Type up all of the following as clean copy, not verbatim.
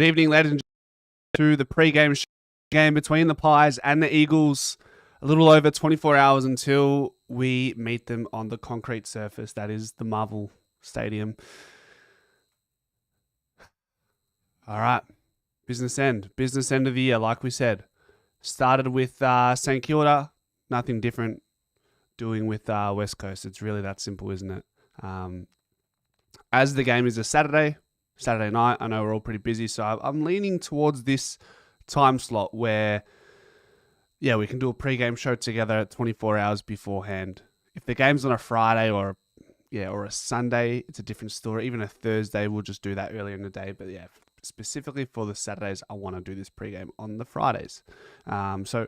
Good evening, ladies and gentlemen, to the pre-game game between the Pies and the Eagles. A little over 24 hours until we meet them on the concrete surface. That is the Marvel Stadium. All right. Business end of the year, like we said. Started with St Kilda. Nothing different doing with West Coast. It's really that simple, isn't it? As the game is a Saturday night, I know we're all pretty busy, so I'm leaning towards this time slot where, we can do a pre-game show together 24 hours beforehand. If the game's on a Friday or a Sunday, it's a different story. Even a Thursday, we'll just do that earlier in the day. But specifically for the Saturdays, I want to do this pre-game on the Fridays. So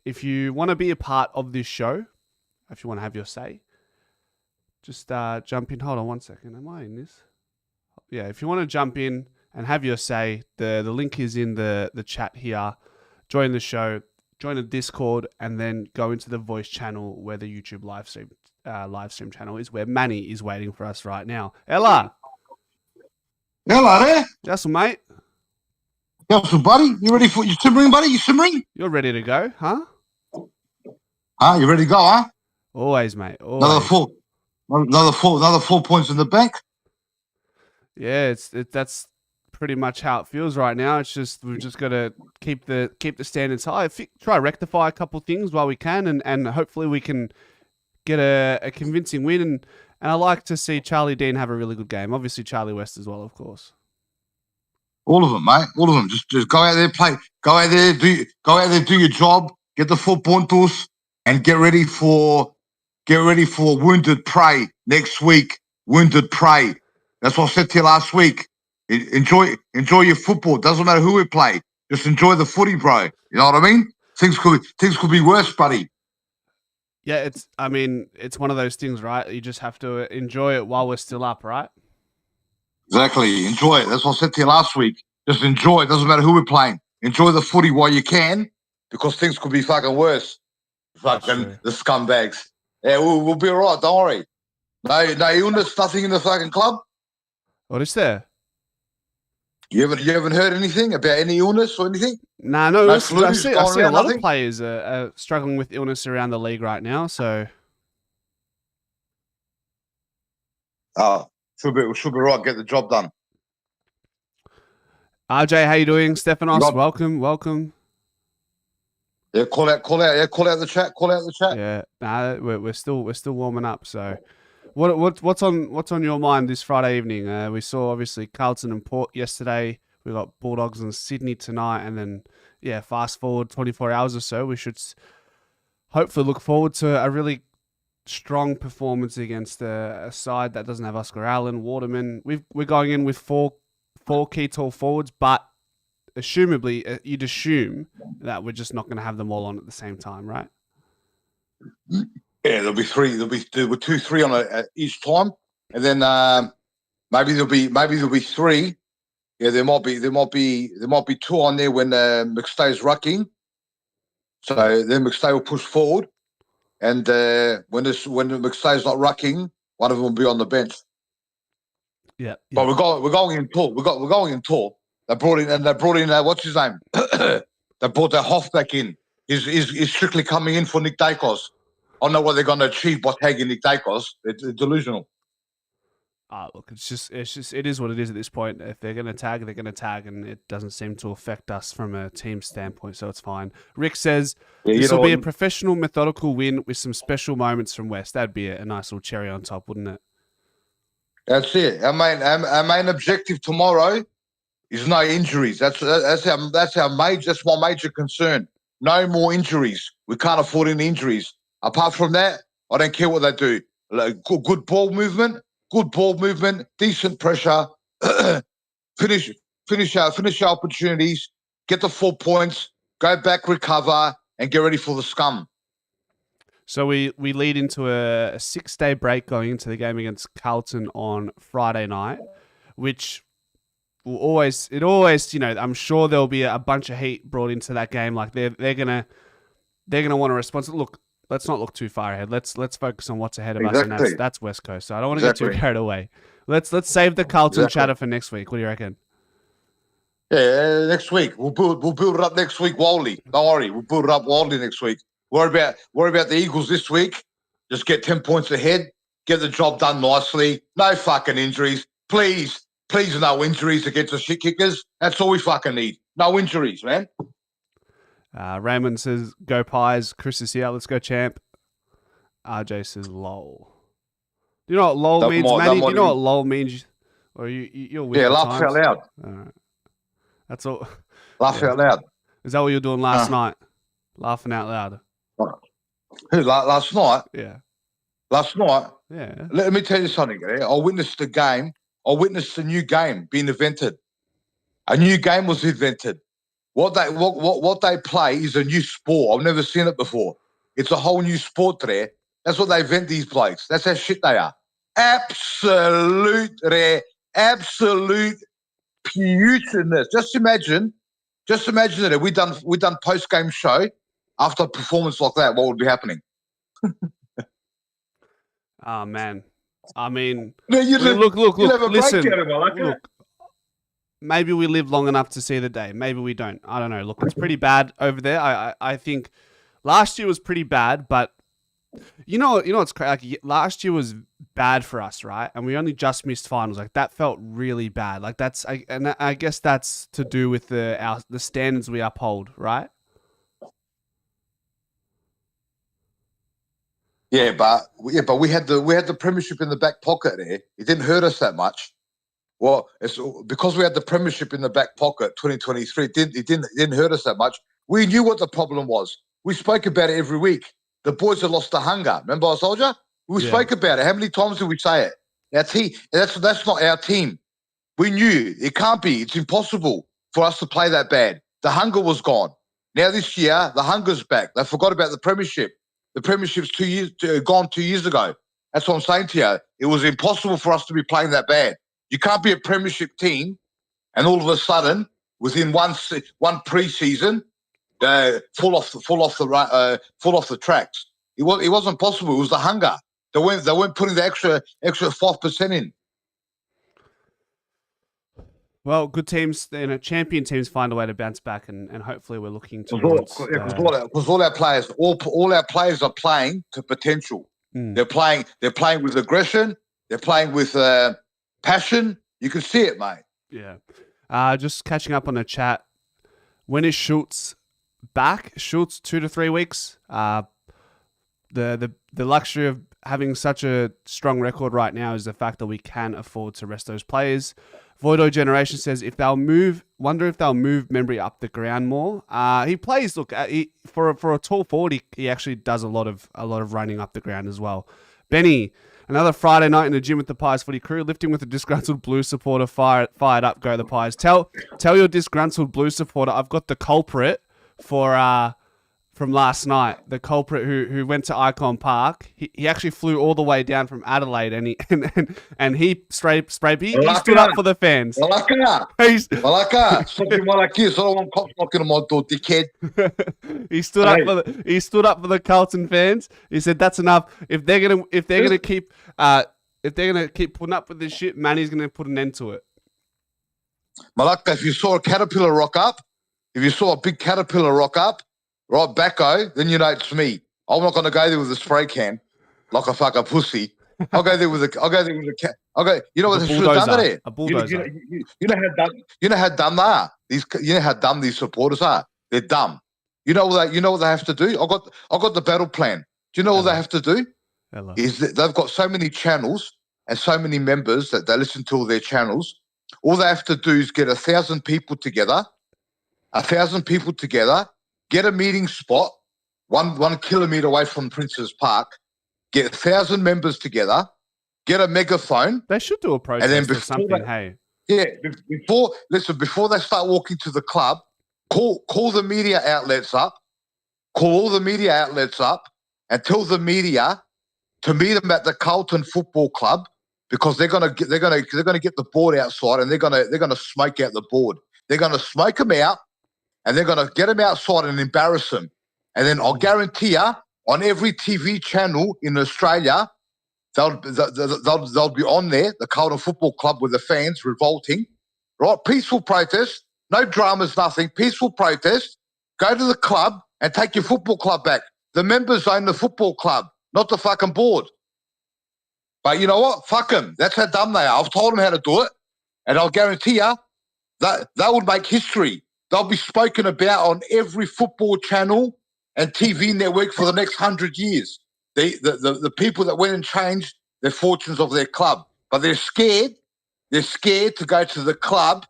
if you want to be a part of this show, if you want to have your say, just jump in. Hold on one second. Am I in this? Yeah, if you want to jump in and have your say, the link is in the chat here. Join the show, join the Discord, and then go into the voice channel where the YouTube live stream channel is, where Manny is waiting for us right now. Ella! Hello there. Justin, mate. Justin, buddy. You ready for you simmering, buddy? You simmering? You're ready to go, huh? You ready to go, huh? Always, mate. Always. Another 4 points in the bank. Yeah, that's pretty much how it feels right now. It's just we've just got to keep the standards high. Try to rectify a couple things while we can, and hopefully we can get a convincing win. And I like to see Charlie Dean have a really good game. Obviously Charlie West as well, of course. All of them, mate. All of them. Just go out there, play. Go out there, do your job. Get the 4 puntos, and get ready for wounded prey next week. Wounded prey. That's what I said to you last week. Enjoy your football. Doesn't matter who we play. Just enjoy the footy, bro. You know what I mean? Things could be worse, buddy. Yeah, it's one of those things, right? You just have to enjoy it while we're still up, right? Exactly. Enjoy it. That's what I said to you last week. Just enjoy it. Doesn't matter who we're playing. Enjoy the footy while you can, because things could be fucking worse. Fucking the scumbags. Yeah, we'll be all right. Don't worry. No illness, nothing in the fucking club. What is there? You haven't heard anything about any illness or anything? No illness. I see a lot of players are struggling with illness around the league right now. So, should be right. Get the job done. RJ, how you doing? Stefanos, welcome. Yeah, call out the chat. Yeah, we're still warming up. So, what's on your mind this Friday evening? We saw obviously Carlton and Port yesterday. We got Bulldogs in Sydney tonight, and then fast forward 24 hours or so, we should hopefully look forward to a really strong performance against a side that doesn't have Oscar Allen, Waterman. We're going in with four key tall forwards, but assumably you'd assume that we're just not going to have them all on at the same time, right? Yeah, there'll be three. There'll be 2-3 on each time, and then maybe there'll be three. Yeah, there might be 2 on there when McStay's rucking. So then McStay will push forward, and when McStay's not rucking, one of them will be on the bench. Yeah. But we're going in tall. We're going in tall. They brought in what's his name? They brought that Hoff back in. He's strictly coming in for Nick Dacos. I don't know what they're going to achieve by tagging Nick Dacos. It's delusional. Look, it is what it is at this point. If they're going to tag, they're going to tag, and it doesn't seem to affect us from a team standpoint, so it's fine. Rick says, this will be a professional, methodical win with some special moments from West. That'd be a nice little cherry on top, wouldn't it? That's it. Our main objective tomorrow is no injuries. That's my major concern. No more injuries. We can't afford any injuries. Apart from that, I don't care what they do. Like, good ball movement, decent pressure, finish our opportunities, get the 4 points, go back, recover, and get ready for the scum. So we lead into a 6-day break going into the game against Carlton on Friday night, which will always, I'm sure there'll be a bunch of heat brought into that game. Like they're gonna want to respond. Look, let's not look too far ahead. Let's focus on what's ahead of us, and that's West Coast. So I don't want to get too carried away. Let's save the Carlton chatter for next week. What do you reckon? Yeah, next week we'll build it up next week, Wally. Don't worry, we'll build it up Wally next week. Worry about the Eagles this week. Just get 10 points ahead. Get the job done nicely. No fucking injuries, please. Please, no injuries against the shit kickers. That's all we fucking need. No injuries, man. Raymond says, go Pies. Chris is here. Let's go, champ. RJ says, lol. Do you know what lol means, Manny? Do you know what lol means? Or you're with Yeah, laugh out loud. All right. That's all. Laugh out loud. Is that what you were doing last night? Laughing out loud. Who, last night? Yeah. Last night? Yeah. Let me tell you something. I witnessed the game. I witnessed a new game being invented. A new game was invented. What they play is a new sport. I've never seen it before. It's a whole new sport there. That's what they invent, these blokes. That's how shit they are. Absolute puteness. Just imagine that if we done post-game show after a performance like that, what would be happening? Oh, man. I mean, look. Listen, look. Maybe we live long enough to see the day. Maybe we don't. I don't know. Look, it's pretty bad over there. I think last year was pretty bad, but you know what's crazy? Like, last year was bad for us, right? And we only just missed finals. Like, that felt really bad. Like, I guess that's to do with the standards we uphold, right? Yeah, but we had the premiership in the back pocket there. It didn't hurt us that much. Well, it's because we had the premiership in the back pocket, 2023. It didn't hurt us that much. We knew what the problem was. We spoke about it every week. The boys had lost the hunger. Remember, I told you? We spoke about it. How many times did we say it? That's not our team. We knew it can't be. It's impossible for us to play that bad. The hunger was gone. Now this year, the hunger's back. They forgot about the premiership. The premiership's gone 2 years ago. That's what I'm saying to you. It was impossible for us to be playing that bad. You can't be a premiership team and all of a sudden, within one pre-season, fall off the tracks. It wasn't possible. It was the hunger. They weren't putting the extra 5% in. Well, good teams, champion teams find a way to bounce back, and hopefully we're looking towards. Because all our players are playing to potential. They're playing with aggression. They're playing with passion. You can see it, mate. Yeah. Just catching up on the chat. When is Schultz back? Schultz 2 to 3 weeks. The luxury of having such a strong record right now is the fact that we can afford to rest those players. Voido Generation says wonder if they'll move Membry up the ground more. He plays. Look, for a tall forward, he actually does a lot of running up the ground as well. Benny, another Friday night in the gym with the Pies footy crew, lifting with a disgruntled Blue supporter. Fired up, go the Pies. Tell your disgruntled Blue supporter I've got the culprit from last night, the culprit who went to Icon Park. He actually flew all the way down from Adelaide, and he stood up for the fans. He stood up for the Carlton fans. He said that's enough. If they're gonna keep putting up with this shit, Manny's gonna put an end to it. Malaka, if you saw a caterpillar rock up, if you saw a big caterpillar rock up, right, backo, then you know it's me. I'm not going to go there with a spray can like a fucking pussy. I'll go there with a cat. You know what they should have done there? A bulldozer. You know how dumb they are. You know how dumb these supporters are. They're dumb. You know what they have to do? I got the battle plan. Do you know what they have to do? Hello. Is that they've got so many channels and so many members that they listen to all their channels. All they have to do is get 1,000 people together. 1,000 people together. Get a meeting spot, 1 kilometre away from Prince's Park. Get 1,000 members together. Get a megaphone. They should do a protest or something. Before they start walking to the club, call the media outlets up. Call all the media outlets up and tell the media to meet them at the Carlton Football Club because they're gonna get the board outside and they're gonna smoke out the board. They're gonna smoke them out. And they're going to get them outside and embarrass them. And then I'll guarantee you, on every TV channel in Australia, they'll be on there, the Carlton Football Club with the fans revolting, right? Peaceful protest. No dramas, nothing. Peaceful protest. Go to the club and take your football club back. The members own the football club, not the fucking board. But you know what? Fuck them. That's how dumb they are. I've told them how to do it, and I'll guarantee you that they would make history. They'll be spoken about on every football channel and TV network for the next 100 years. The people that went and changed their fortunes of their club, but they're scared. They're scared to go to the club,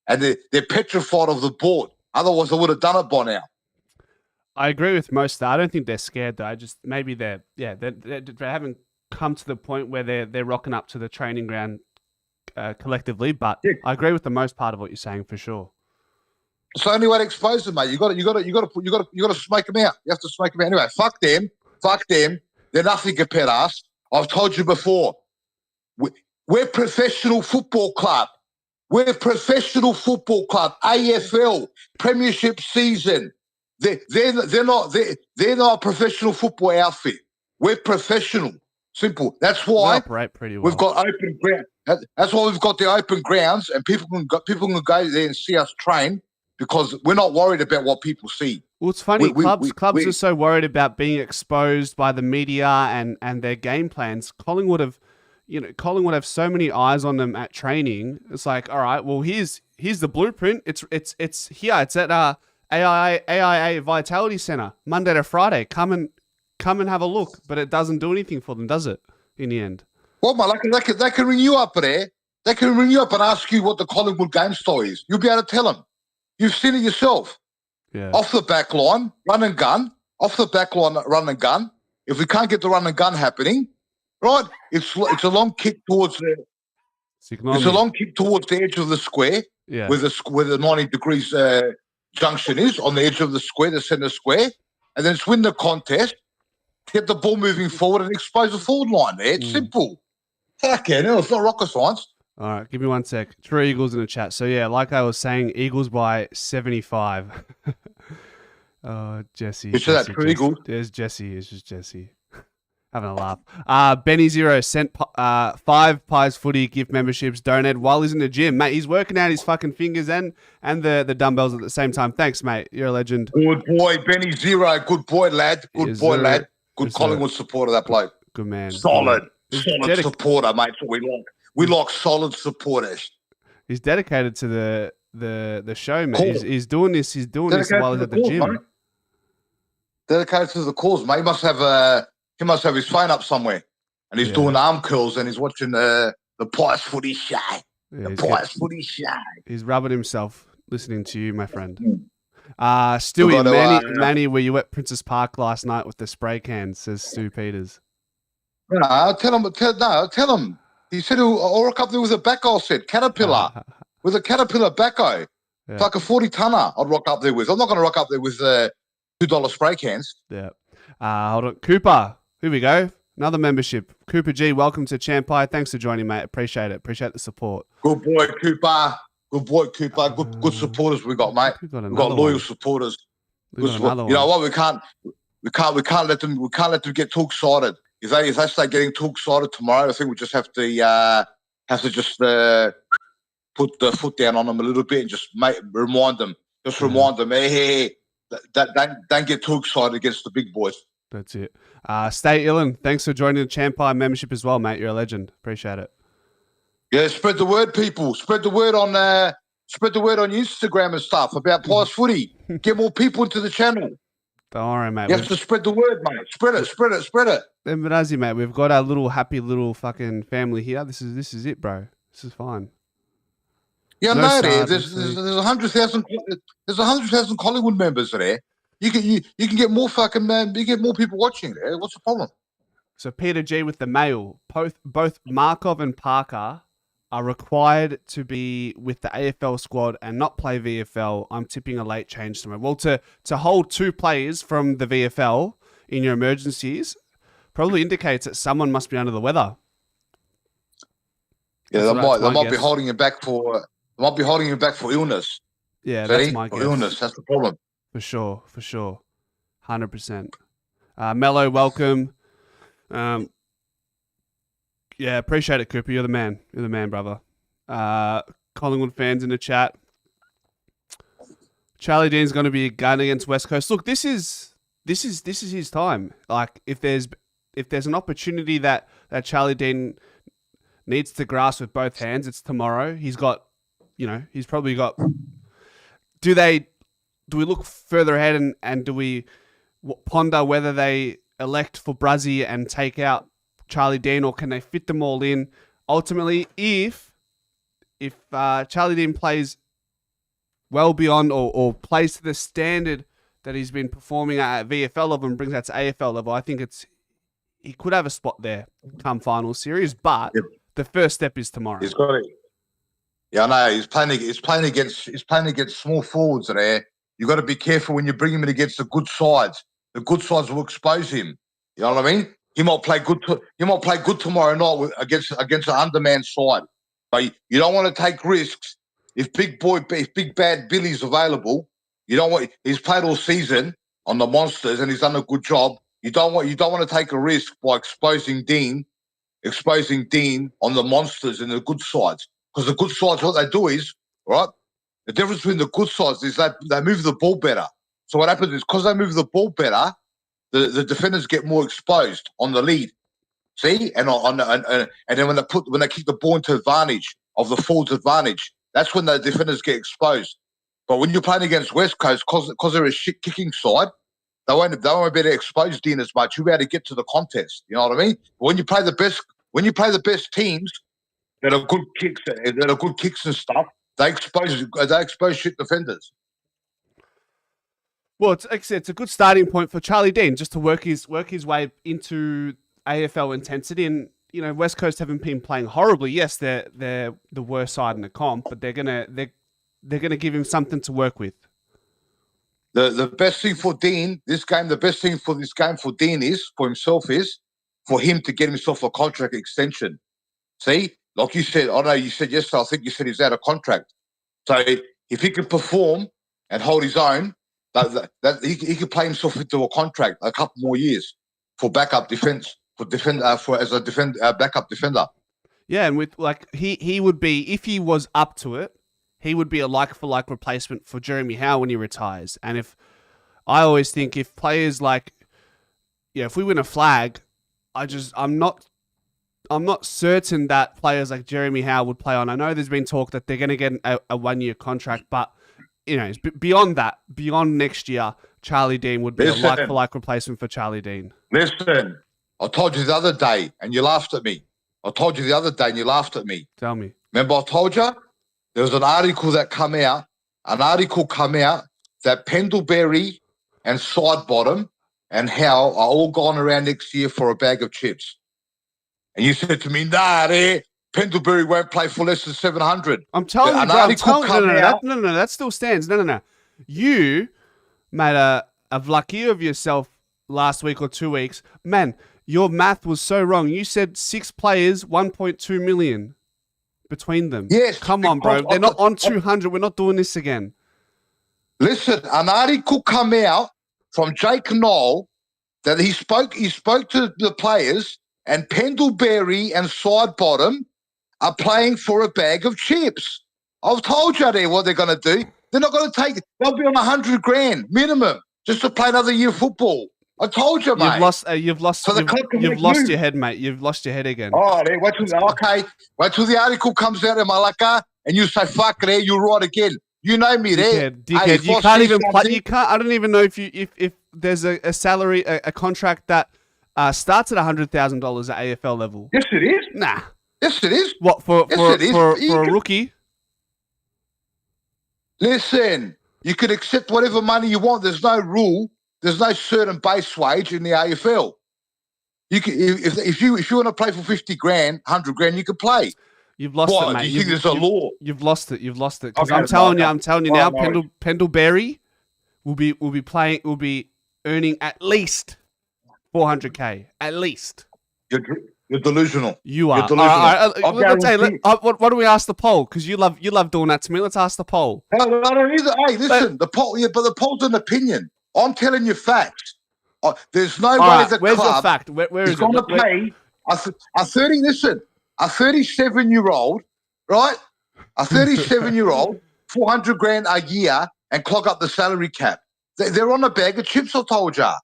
and they're petrified of the board. Otherwise, they would have done it by now. I agree with most of that. I don't think they're scared though. I just maybe they haven't come to the point where they're rocking up to the training ground collectively. But yeah. I agree with the most part of what you're saying for sure. It's the only way to expose them, mate. You got to smoke them out. You have to smoke them out anyway. Fuck them. They're nothing compared to us. I've told you before. We're professional football club. We're a professional football club. AFL Premiership season. They're not a professional football outfit. We're professional. Simple. That's why operate pretty well. We've got open ground. That's why we've got the open grounds, and people can go there and see us train because we're not worried about what people see. Well, it's funny. Clubs are so worried about being exposed by the media and their game plans. Collingwood have so many eyes on them at training. It's like, all right, well, here's the blueprint. It's here. It's at AIA Vitality Centre, Monday to Friday. Come and have a look. But it doesn't do anything for them, does it? In the end. Well, they can ring you up there. They can ring you up and ask you what the Collingwood game style is. You'll be able to tell them. You've seen it yourself. Yeah. Off the back line, run and gun. Off the back line, run and gun. If we can't get the run and gun happening, right? It's a long kick towards the. It's a long kick towards the edge of the square. Yeah. Where the 90 degrees junction is on the edge of the square, the centre square, and then it's win the contest. Get the ball moving forward and expose the forward line there. It's simple. Fuck yeah, no, it's not rocket science. All right, give me 1 sec. True Eagles in the chat. So, yeah, like I was saying, Eagles by 75. Oh, Jesse. Which is that, True Eagles? There's Jesse. It's just Jesse. Having a laugh. Benny Zero sent 5 Pies Footy gift memberships donated while he's in the gym. Mate, he's working out his fucking fingers and the dumbbells at the same time. Thanks, mate. You're a legend. Good boy, Benny Zero. Good boy, lad. Good lad. Good Collingwood supporter, that bloke. Good man. Solid supporter, mate. That's what we like. We like solid supporters. He's dedicated to the show, man. Cool. He's doing this. He's doing this while he's at the gym. Mate. Dedicated to the cause, mate. He must have his phone up somewhere, and he's doing arm curls, and he's watching the Pies Footy show. Yeah, the Pies Footy show. He's rubbing himself listening to you, my friend. Stewie, Manny, were you at Princess Park last night with the spray cans? Says Stu Peters. No, tell him. He said I'll rock up there with a backhoe set, Caterpillar, with a Caterpillar backhoe. Yeah. It's like a 40-tonner I'd rock up there with. I'm not going to rock up there with $2 spray cans. Yeah. Hold on. Cooper, here we go. Another membership. Cooper G, welcome to Champai. Thanks for joining, mate. Appreciate it. Appreciate the support. Good boy, Cooper. Good supporters we got, mate. We've got loyal supporters. You know what? We can't let them get too excited. If they start getting too excited tomorrow, I think we just have to put the foot down on them a little bit and just remind them. Hey, don't get too excited against the big boys. That's it. Stay Illan, thanks for joining the Champai membership as well, mate. You're a legend. Appreciate it. Yeah, spread the word, people. Spread the word on Instagram and stuff about Pies Footy. Get more people into the channel. Don't worry, mate. You have to spread the word, mate. Spread it. Then, Benazzi, mate, we've got our little happy little fucking family here. This is it, bro. This is fine. Yeah, no, there's 100,000. There's 100,000 Collingwood members there. You can get more fucking you get more people watching there. What's the problem? So Peter G with the mail. Both Markov and Parker are required to be with the AFL squad and not play VFL. I'm tipping a late change tomorrow. Well, to hold 2 players from the VFL in your emergencies probably indicates that someone must be under the weather. Yeah, they might be holding him back for illness. Yeah, that's my guess. Illness, that's the problem. For sure. 100%. Mello, welcome. Yeah, appreciate it, Cooper. You're the man, brother. Collingwood fans in the chat. Charlie Dean's going to be a gun against West Coast. Look, this is his time. Like if there's an opportunity that Charlie Dean needs to grasp with both hands, it's tomorrow. He's probably got. Do we look further ahead and do we ponder whether they elect for Brazzy and take out Charlie Dean, or can they fit them all in? Ultimately, if Charlie Dean plays well beyond or plays to the standard that he's been performing at VFL level and brings that to AFL level, I think he could have a spot there come final series. But the first step is tomorrow. He's got it. Yeah, I know. He's playing against small forwards there. You got to be careful when you bring him in against the good sides. The good sides will expose him. You know what I mean? He might play good. He might play good tomorrow night against an undermanned side. But you don't want to take risks. If Big Bad Billy's available, you don't want. He's played all season on the Monsters and he's done a good job. You don't want to take a risk by exposing Dean on the Monsters and the good sides. Because the good sides, what they do is, right, the difference between the good sides is that they move the ball better. So what happens is, because they move the ball better, the defenders get more exposed on the lead. See? And then when they kick the ball into advantage of the forward's advantage, that's when the defenders get exposed. But when you're playing against West Coast, because they're a shit kicking side, they won't be able to expose Dean as much. You'll be able to get to the contest. You know what I mean? But when you play the best teams that are good kicks and stuff, they expose shit defenders. Well, it's a good starting point for Charlie Dean just to work his way into AFL intensity. And West Coast haven't been playing horribly. Yes, they're the worst side in the comp, but they're gonna give him something to work with. The best thing for Dean the best thing for this game for Dean is for him to get himself a contract extension. See, like you said, I know you said yesterday. I think you said he's out of contract. So if he can perform and hold his own, that he could play himself into a contract a couple more years for backup defense as a backup defender. Yeah, and with he would be, if he was up to it, he would be a like for like replacement for Jeremy Howe when he retires. And I always think if players if we win a flag, I'm not certain that players like Jeremy Howe would play on. I know there's been talk that they're going to get a 1-year contract, but beyond that, beyond next year, Charlie Dean would be a like-for-like replacement for Charlie Dean. Listen, I told you the other day and you laughed at me. Tell me. Remember I told you? There was an article that come out that Pendlebury and Sidebottom and Howe are all going around next year for a bag of chips. And you said to me, Pendlebury won't play for less than 700. I'm telling you, bro. That still stands. No. You made a vlaki of yourself last week or 2 weeks. Man, your math was so wrong. You said 6 players, 1.2 million between them. Yes. Come on, bro. They're not on 200. We're not doing this again. Listen, an article come out from Jake Knoll that he spoke to the players, and Pendlebury and Sidebottom are playing for a bag of chips. I've told you there what they're going to do. They're not going to take it. They'll be on $100,000 minimum just to play another year of football. I told you, mate. You've lost your head, mate. You've lost your head again. Oh, wait till the article comes out in Malacca and you say, fuck it, you're right again. You know me there. Dickhead. You can't even play. You can't. I don't even know if there's a salary, a contract that starts at $100,000 at AFL level. Yes, it is. Nah. Yes, it is. What for a rookie? Listen, you can accept whatever money you want. There's no rule. There's no certain base wage in the AFL. You can, if you want to play for $50,000, $100,000, you can play. You've lost it, mate. Do you think there's a law? You've lost it. Because I'm telling you now, Pendlebury will be earning at least $400,000. At least. You're delusional. You are. You're delusional. Why don't we ask the poll? Because you love doing that to me. Let's ask the poll. No, I don't either. Hey, listen, the poll. Yeah, but the poll's an opinion. I'm telling you facts. There's no way the where's club the fact? Where is is going to pay a 37-year-old, right? A 37-year-old $400,000 a year and clog up the salary cap. They're on a bag of chips, I told ya.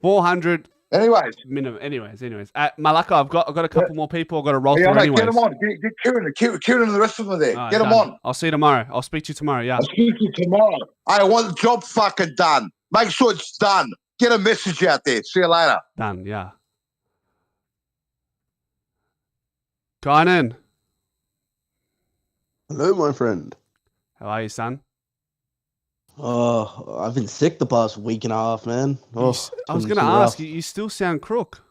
400 Anyways. minimum. Anyways. Malaka, I've got a couple more people. I've got to roll through Mate, anyways. get them on. Get Kieran and the rest of them there. Right, get them done. on. I'll see you tomorrow. I'll speak to you tomorrow, yeah. I'll speak to you tomorrow. I want the job fucking done. Make sure it's done. Get a message out there. See you later. Done, yeah. Kynan. Hello, my friend. How are you, son? Oh, I've been sick the past week and a half, man. Oh, I was going to ask, you still sound crook.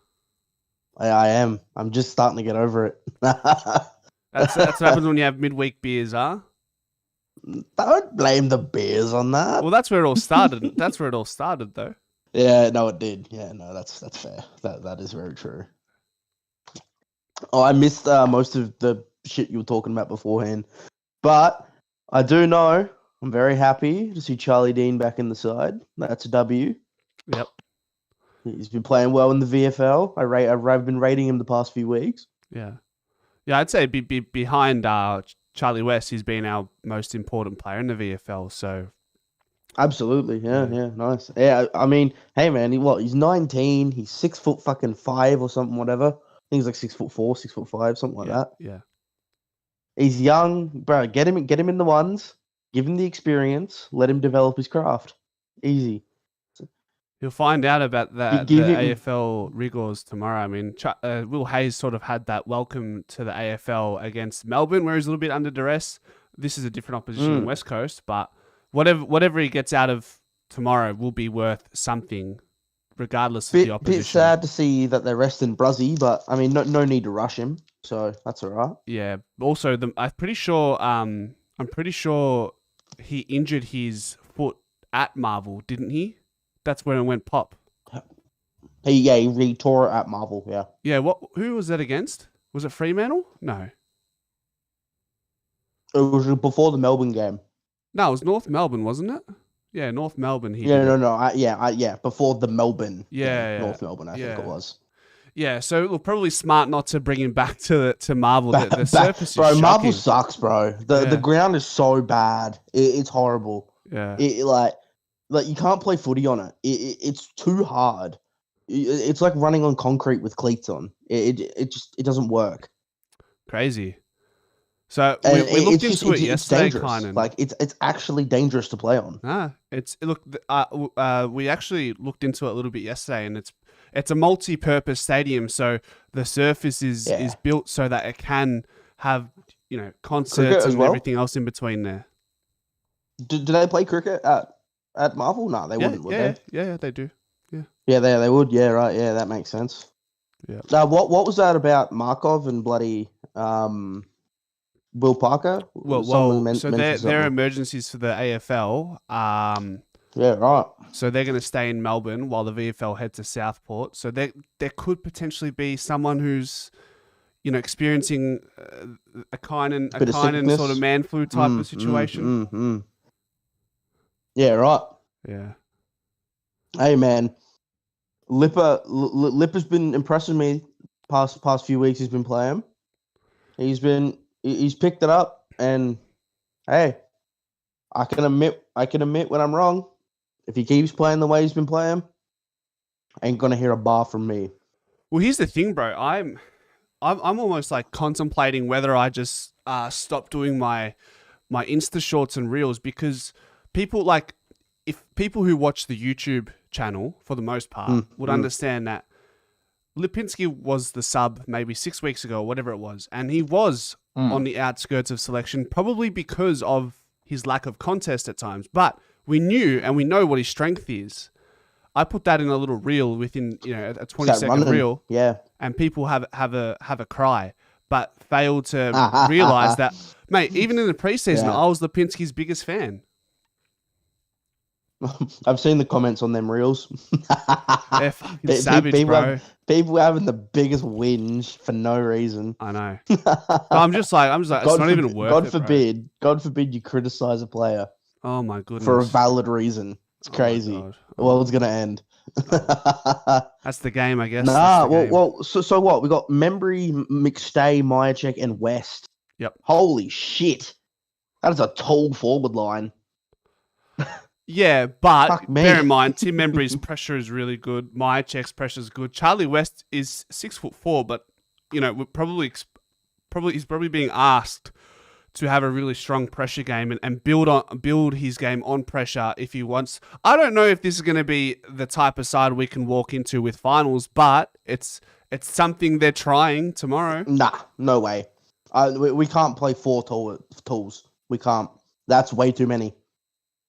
I am. I'm just starting to get over it. That's what happens when you have midweek beers, huh? Don't blame the beers on that. Well, that's where it all started. That's where it all started, though. Yeah, no, it did. Yeah, no, that's fair. That is very true. Oh, I missed most of the shit you were talking about beforehand, but I do know I'm very happy to see Charlie Dean back in the side. That's a W. Yep. He's been playing well in the VFL. I've been rating him the past few weeks. Yeah. Yeah, I'd say behind Charlie West, he's been our most important player in the VFL. So, absolutely, yeah, nice. Yeah, I mean, hey man, he's 19. He's 6'5" or something, whatever. I think he's like 6'4", 6'5", something like that. Yeah. He's young, bro. Get him in the ones. Give him the experience. Let him develop his craft. Easy. You'll find out about the AFL rigors tomorrow. I mean, Will Hayes sort of had that welcome to the AFL against Melbourne, where he's a little bit under duress. This is a different opposition in West Coast, but whatever he gets out of tomorrow will be worth something, regardless of the opposition. Bit sad to see that they're resting Bruzzy, but I mean, no need to rush him, so that's all right. Yeah. Also, I'm pretty sure he injured his foot at Marvel, didn't he? That's when it went pop. He tore it at Marvel, yeah. Yeah, who was that against? Was it Fremantle? No. It was before the Melbourne game. No, it was North Melbourne, wasn't it? Yeah, North Melbourne. Before the Melbourne. Yeah. North Melbourne, I think it was. Yeah, so it was probably smart not to bring him back to Marvel. The surface is shocking. Marvel sucks, bro. The ground is so bad. It's horrible. Yeah. Like you can't play footy on it. It's too hard. It's like running on concrete with cleats on. It doesn't work. Crazy. So we looked into it yesterday, Kynan. Like it's actually dangerous to play on. We actually looked into it a little bit yesterday, and it's a multi-purpose stadium. So the surface is built so that it can have concerts and everything else in between there. Do they play cricket at Marvel? No, they wouldn't, would they? Yeah, they do. Yeah, they would. Yeah, right. Yeah, that makes sense. Yeah. Now, what was that about Markov and bloody Will Parker? So they're emergencies for the AFL. Yeah, right. So they're going to stay in Melbourne while the VFL head to Southport. So there could potentially be someone who's experiencing a Kynan sort of man flu type of situation. Yeah, right. Yeah. Hey, man. Lipper's been impressing me past few weeks. He's been playing. He's picked it up, and hey, I can admit when I'm wrong. If he keeps playing the way he's been playing, ain't gonna hear a bar from me. Well, here's the thing, bro. I'm almost like contemplating whether I just stop doing my Insta shorts and reels, because people who watch the YouTube channel for the most part would understand that Lipinski was the sub maybe 6 weeks ago or whatever it was, and he was on the outskirts of selection probably because of his lack of contest at times. But we knew and we know what his strength is. I put that in a little reel within a 20-second reel, and people have a cry, but failed to realize that, mate. Even in the preseason, I was Lipinski's biggest fan. I've seen the comments on them reels. They're fucking savage, bro. People having the biggest whinge for no reason. I know. I'm just like, it's not even worth it. God forbid you criticize a player. Oh my goodness. For a valid reason. It's crazy. The world's gonna end. That's the game, I guess. So what? We got Membry, McStay, Myercheck, and West. Yep. Holy shit. That is a tall forward line. Yeah, but Fuck me. bear in mind, Tim Membry's pressure is really good. Mychek's pressure is good. Charlie West is 6'4", but we're he's probably being asked to have a really strong pressure game and build his game on pressure if he wants. I don't know if this is going to be the type of side we can walk into with finals, but it's something they're trying tomorrow. Nah, no way. We can't play 4 tools. We can't. That's way too many.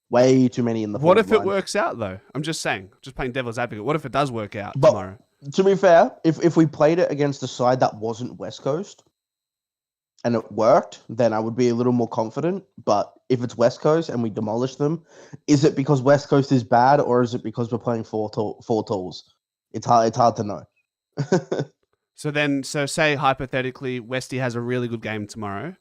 Way too many in the What forward if it line. works out, though? I'm just saying, just playing devil's advocate. What if it does work out But tomorrow? to be fair, if we played it against a side that wasn't West Coast and it worked, then I would be a little more confident. But if it's West Coast and we demolish them, is it because West Coast is bad or is it because we're playing 4 tools? It's hard to know. So say hypothetically, Westy has a really good game tomorrow.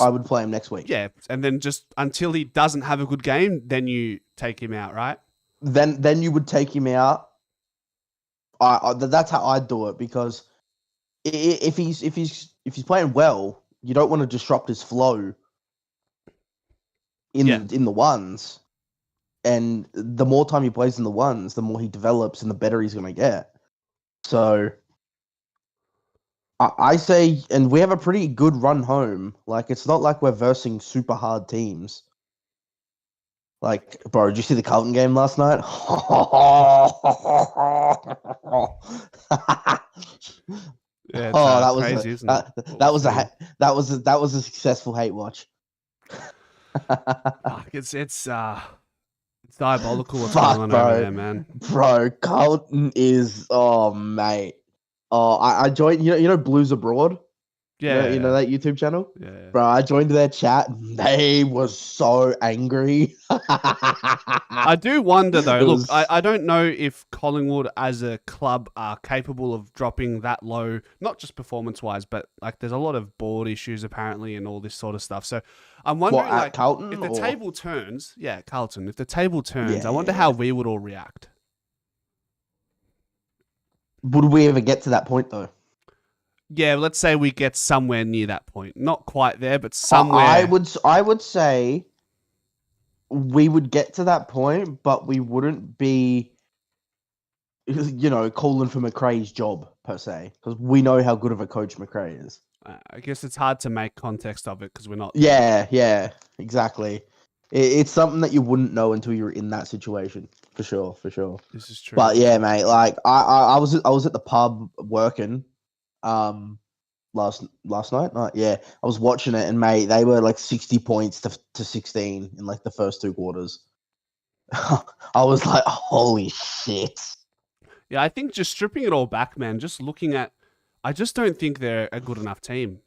I would play him next week. Yeah, and then just until he doesn't have a good game, then you take him out, right? Then you would take him out. That's how I'd do it, because if he's playing well, you don't want to disrupt his flow in the ones. And the more time he plays in the ones, the more he develops and the better he's going to get. So I say, and we have a pretty good run home. Like, it's not like we're versing super hard teams. Like, bro, did you see the Carlton game last night? Yeah, that was crazy, isn't it? that was a successful hate watch. It's diabolical what's Fuck, going on bro. over there, man. Bro, Carlton is mate. I joined. You know Blues Abroad. Yeah, you know that YouTube channel. Yeah. Bro, I joined their chat. They were so angry. I do wonder though. Look, I don't know if Collingwood as a club are capable of dropping that low, not just performance-wise, but like there's a lot of board issues apparently and all this sort of stuff. So I'm wondering, like, Carlton, if the table turns, Carlton. If the table turns, I wonder how we would all react. Would we ever get to that point though? Yeah, let's say we get somewhere near that point. Not quite there, but somewhere. I would say we would get to that point, but we wouldn't be, calling for McRae's job per se, because we know how good of a coach McRae is. I guess it's hard to make context of it because we're not. Yeah, exactly. It's something that you wouldn't know until you're in that situation, for sure. This is true. But yeah, mate, like I was at the pub working. Last night, I was watching it, and mate, they were like 60 points to 16 in like the first 2 quarters. I was like, holy shit. Yeah, I think just stripping it all back, man, just looking at, I just don't think they're a good enough team.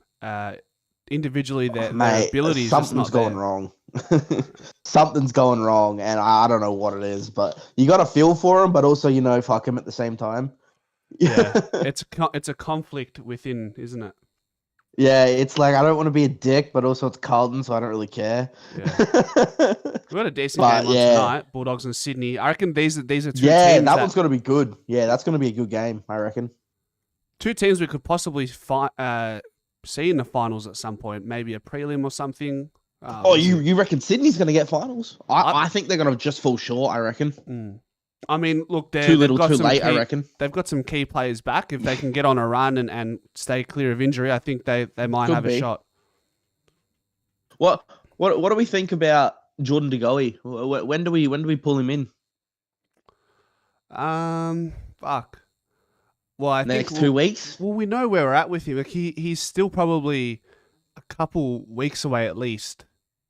Individually, their abilities something's going wrong. Something's going wrong, and I don't know what it is, but you got to feel for them, but also, fuck them at the same time. Yeah, it's a conflict within, isn't it? Yeah, it's like, I don't want to be a dick, but also it's Carlton, so I don't really care. Yeah. We got a decent game on tonight, Bulldogs and Sydney. I reckon these are two teams. Yeah, that one's going to be good. Yeah, that's going to be a good game, I reckon. 2 teams we could possibly see in the finals at some point, maybe a prelim or something. You reckon Sydney's going to get finals? I think they're going to just fall short, I reckon. I mean, look, too little, too late, I reckon. They've got some key players back. If they can get on a run and stay clear of injury, I think they might have a shot. What do we think about Jordan De Goey? When do we pull him in? Fuck. Well, I think next 2 weeks. Well, we know where we're at with him. Like he's still probably a couple weeks away at least,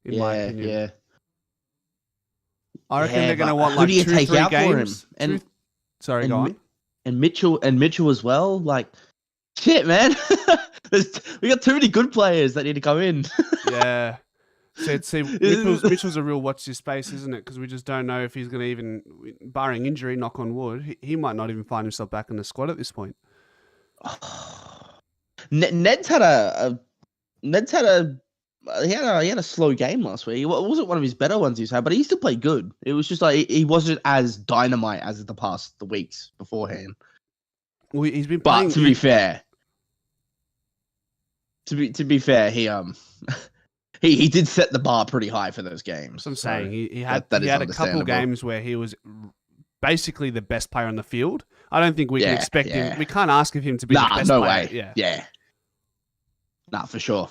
in my opinion. Yeah. I reckon they're going to want like 2-3 games. Sorry, go on. And Mitchell as well. Like, shit, man. We got too many good players that need to come in. Yeah. See, Mitchell's a real watch this space, isn't it? Because we just don't know if he's going to even, barring injury, knock on wood, he might not even find himself back in the squad at this point. Ned's had a slow game last week. It wasn't one of his better ones he's had, but he still played good. It was just like he wasn't as dynamite as the weeks beforehand. Well, he's been playing. But to be fair, he he did set the bar pretty high for those games. That's what I'm saying. He had that is a couple understandable. games where he was basically the best player on the field. I don't think we can expect Yeah. him. We can't ask of him to be the best no player. way. Yeah. Nah, for sure.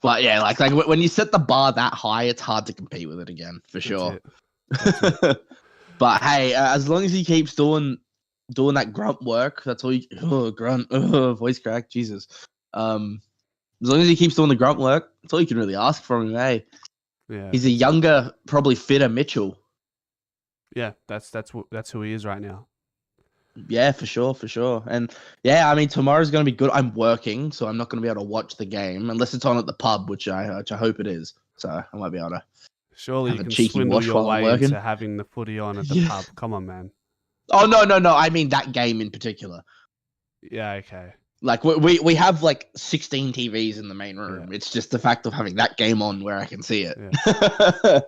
But yeah, like when you set the bar that high, it's hard to compete with it again, for sure. That's it. But hey, as long as he keeps doing that grunt work, that's all you grunt, voice crack, Jesus. As long as he keeps doing the grunt work, that's all you can really ask from him, hey. Yeah. He's a younger, probably fitter Mitchell. Yeah, that's who he is right now. Yeah, for sure. And yeah, I mean, tomorrow's going to be good. I'm working, so I'm not going to be able to watch the game unless it's on at the pub, which I hope it is. So I might be able to. Surely Have you a can cheeky swindle wash your while I'm way working. into having the footy on at the pub. Come on, man. Oh, no. I mean that game in particular. Yeah, okay. Like, we have like 16 TVs in the main room. Yeah. It's just the fact of having that game on where I can see it. Yeah.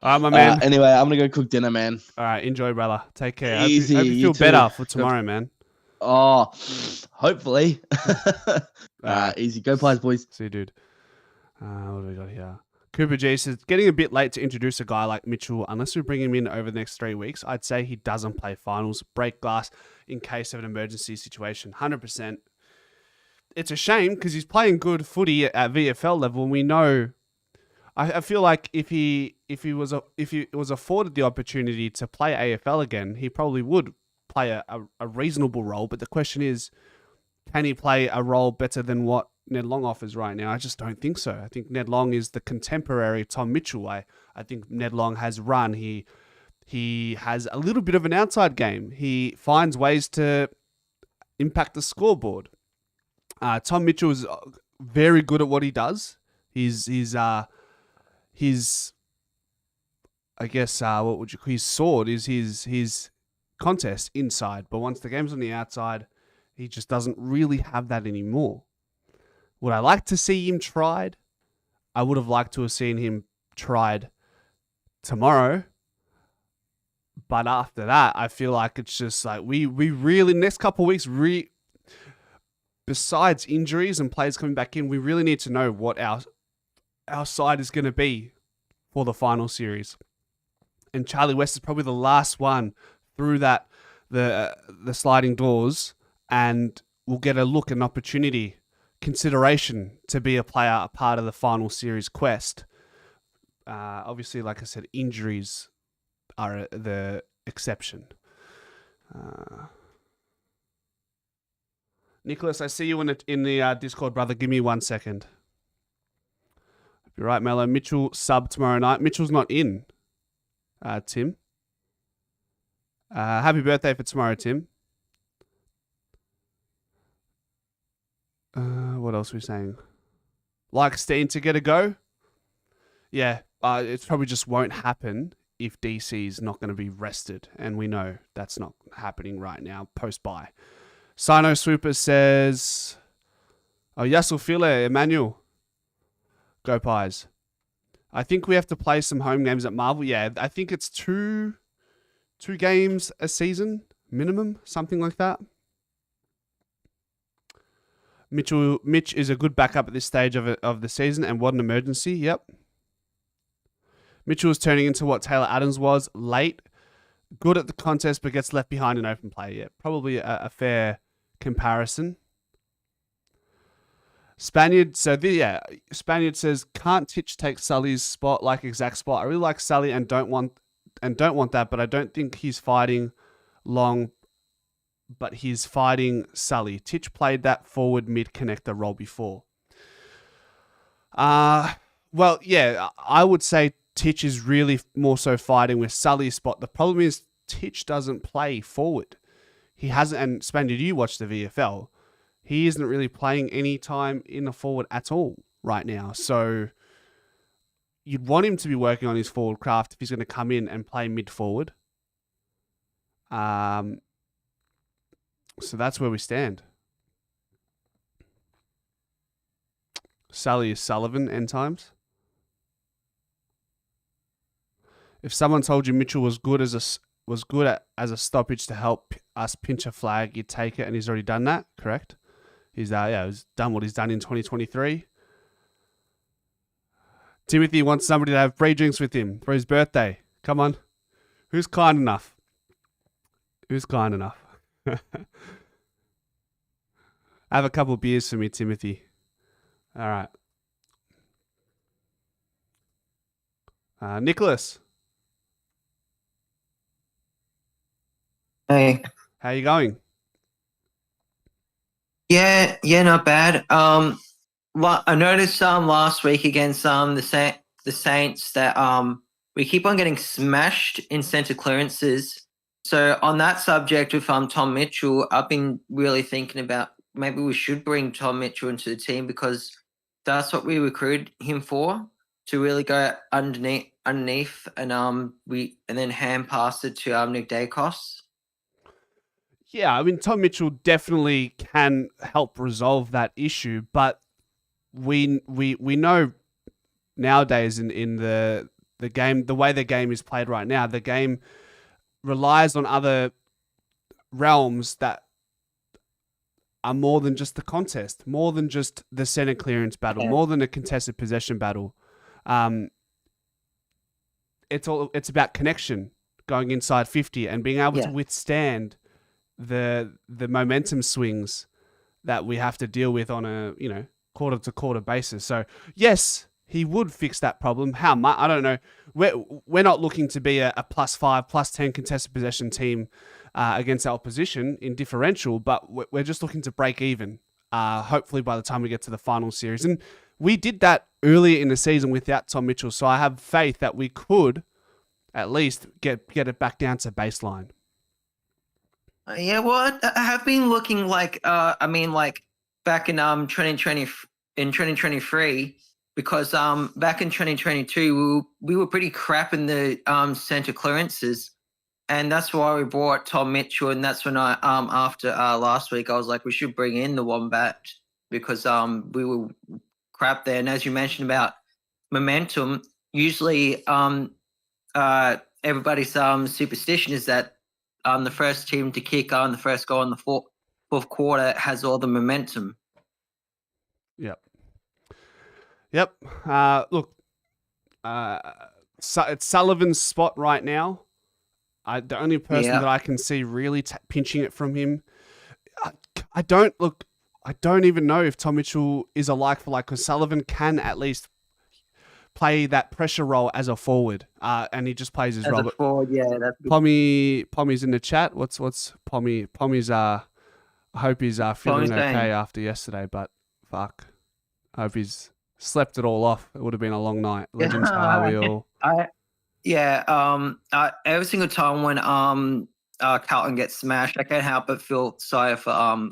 All right, my man. Anyway, I'm going to go cook dinner, man. All right, enjoy, brother. Take care. Easy, Hope you you feel too. better for tomorrow, man. Oh, hopefully. Alright. Easy. Go Pies, boys. See you, dude. What do we got here? Cooper G says, getting a bit late to introduce a guy like Mitchell. Unless we bring him in over the next 3 weeks, I'd say he doesn't play finals. Break glass in case of an emergency situation. 100%. It's a shame because he's playing good footy at VFL level, and we know. I feel like if he was afforded the opportunity to play AFL again, he probably would play a reasonable role. But the question is, can he play a role better than what Ned Long offers right now? I just don't think so. I think Ned Long is the contemporary Tom Mitchell. I think Ned Long has run. He has a little bit of an outside game. He finds ways to impact the scoreboard. Tom Mitchell is very good at what he does. His I guess his sword is his contest inside. But once the game's on the outside, he just doesn't really have that anymore. Would I like to see him tried? I would have liked to have seen him tried tomorrow. But after that, I feel like it's just like we really, next couple of weeks, besides injuries and players coming back in, we really need to know what our side is going to be for the final series. And Charlie West is probably the last one through the sliding doors, and we'll get a look, an opportunity, consideration to be a part of the final series quest. Obviously, like I said, injuries are the exception. Nicholas, I see you in the Discord, brother. Give me 1 second. You're right, Mello. Mitchell sub tomorrow night. Mitchell's not in, Tim. Happy birthday for tomorrow, Tim. What else are we saying? Like Steen to get a go? Yeah, it probably just won't happen if DC's not going to be rested. And we know that's not happening right now, post-bye. Sino Swooper says, oh, Yassel File, Emmanuel. Go Pies. I think we have to play some home games at Marvel. Yeah, I think it's two games a season, minimum, something like that. Mitch is a good backup at this stage of the season, and what an emergency. Yep. Mitchell is turning into what Taylor Adams was, late, good at the contest, but gets left behind in open play. Yeah, probably a fair comparison. Spaniard says, can't Titch take Sully's spot, like exact spot? I really like Sully and don't want that, but I don't think he's fighting Long, but he's fighting Sully. Titch played that forward mid-connector role before. Well, yeah, I would say Titch is really more so fighting with Sully's spot. The problem is Titch doesn't play forward. He hasn't, and Spaniard, you watch the VFL. He isn't really playing any time in the forward at all right now. So you'd want him to be working on his forward craft if he's going to come in and play mid-forward. So that's where we stand. Sully is Sullivan end times. If someone told you Mitchell was good as a stoppage to help us pinch a flag, you'd take it, and he's already done that, correct? He's done what he's done in 2023. Timothy wants somebody to have free drinks with him for his birthday. Come on. Who's kind enough? Who's kind enough? Have a couple of beers for me, Timothy. All right. Nicholas, Hey. how you going? Yeah, not bad. I noticed last week against the Saints that we keep on getting smashed in centre clearances. So on that subject with Tom Mitchell, I've been really thinking about maybe we should bring Tom Mitchell into the team because that's what we recruited him for, to really go underneath and then hand pass it to Nick Dacos. Yeah, I mean, Tom Mitchell definitely can help resolve that issue, but we know nowadays in the game, the way the game is played right now, the game relies on other realms that are more than just the contest, more than just the center clearance battle, more than a contested possession battle. It's about connection, going inside 50 and being able to withstand the momentum swings that we have to deal with on a quarter to quarter basis. So yes, he would fix that problem. How much? I don't know. We're not looking to be a +5, +10 contested possession team against our opposition in differential, but we're just looking to break even. Hopefully by the time we get to the final series, and we did that earlier in the season without Tom Mitchell. So I have faith that we could at least get it back down to baseline. Yeah, well, I have been looking like back in 2023, because back in 2022 we were pretty crap in the center clearances, and that's why we brought Tom Mitchell. And that's when I after last week I was like, we should bring in the Wombat because we were crap there. And as you mentioned about momentum, usually everybody's superstition is that the first team to kick on the first goal in the fourth quarter has all the momentum. Yep. Look, so it's Sullivan's spot right now. The only person that I can see really pinching it from him. I don't even know if Tom Mitchell is a like for like, because Sullivan can at least play that pressure role as a forward, and he just plays his role. As a forward, yeah. That's good. Pommy's in the chat. What's Pommy? Pommy's I hope he's feeling okay after yesterday, but fuck, I hope he's slept it all off. It would have been a long night. Legends are we all? Every single time when Carlton gets smashed, I can't help but feel sorry for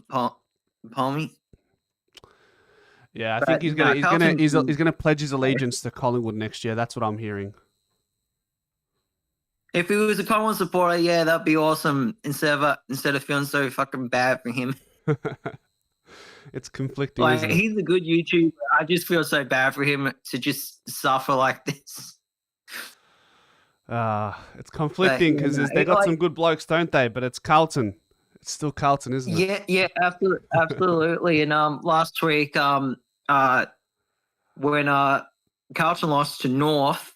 Pommy. Yeah, I think he's gonna pledge his allegiance to Collingwood next year. That's what I'm hearing. If he was a Collingwood supporter, yeah, that'd be awesome. Instead of feeling so fucking bad for him. It's conflicting. Isn't it? He's a good YouTuber. I just feel so bad for him to just suffer like this. It's conflicting because they got some good blokes, don't they? But it's Carlton. It's still Carlton, isn't it? Yeah, absolutely. And last week, when Carlton lost to North,